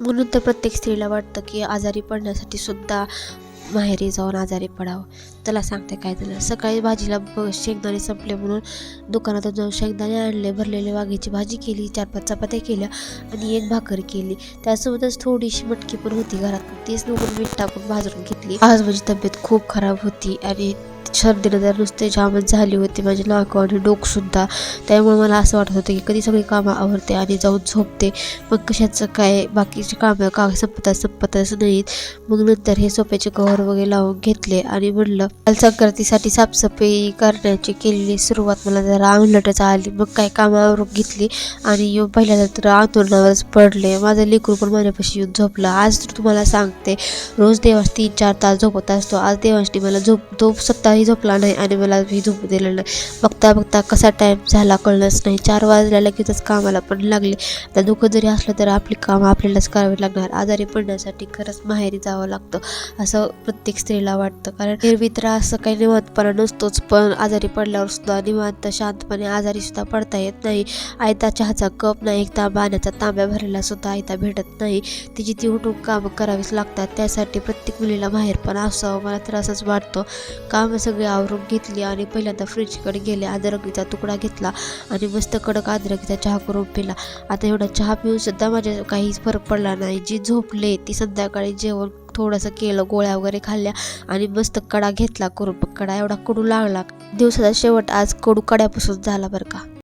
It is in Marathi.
म्हणून तर प्रत्येक स्त्रीला वाटतं की आजारी पडण्यासाठी सुद्धा माहेरी जाऊन आजारी पडावं. त्याला सांगते काय झालं, सकाळी भाजीला शेंगदाणे संपले म्हणून दुकानातून जाऊन शेंगदाणे आणले, भरलेली वांग्याची भाजी केली, 4-5 चपात्या केल्या आणि एक भाकर केली. त्यासोबतच थोडीशी मटकी पण होती घरात, तीच नुकून मीठ टाकून भाजून घेतली. आज माझी तब्येत खूप खराब होती आणि सर्दीनं तर नुसते जामच झाली होती, माझे नाक आणि डोकंसुद्धा. त्यामुळे मला असं वाटत होतं की कधी सगळी कामं आवरते आणि जाऊन झोपते, मग कशाचं काय बाकीची कामं का संपतच नाहीत. मग नंतर हे सोप्याचे कव्हर वगैरे लावून घेतले आणि म्हणलं काल संक्रांतीसाठी साफसफाई करण्याची केलेली सुरुवात मला जरा अंगलटच आली. मग काय कामं आवरून घेतली आणि पहिल्यांदा तर अंथरुणावरच पडले. माझं लेकरू पण माझ्यापाशी येऊन झोपलं. आज तर तुम्हाला सांगते, रोज देवांश 3-4 तास झोपत असतो. आज देवांशने मला तो स्वतःही झोपला नाही आणि मला झोपू दिलं नाही. बघता बघता कसा टाईम झाला कळलंच नाही. 4 वाजल्या लगेचच कामाला पण लागले. आता दुःख जरी असलं तर आपली कामं आपल्यालाच करावी लागणार. आजारी पडण्यासाठी खरंच माहेरी जावं लागतं असं प्रत्येक स्त्रीला वाटतं, कारण एरवी तर असं काही निवांतपणा नसतोच, पण आजारी पडल्यावर सुद्धा निवांत शांतपणे आजारी सुद्धा पडता येत नाही. आयता चहाचा कप नाही, एक पाण्याचा तांब्या भरायला सुद्धा आयता भेटत नाही. तिची ती उठून कामं करावीच लागतात. त्यासाठी प्रत्येक मुलीला माहेर पण असावं, मला तर असंच वाटतं. कामं सगळी आवरून घेतली आणि पहिल्यांदा फ्रीजकडे गेले, अद्रकीचा तुकडा घेतला आणि मस्त कडक अद्रकीचा चहा करून पिला. आता एवढा चहा पिऊन सुद्धा माझ्या काहीच फरक पडला नाही. जी झोपले ती संध्याकाळी जेवण थोडंसं केलं, गोळ्या वगैरे खाल्ल्या आणि मस्त कडा घेतला करून. कडा एवढा कडू लागला, दिवसाचा शेवट आज कडू कड्यापासून झाला बरं का.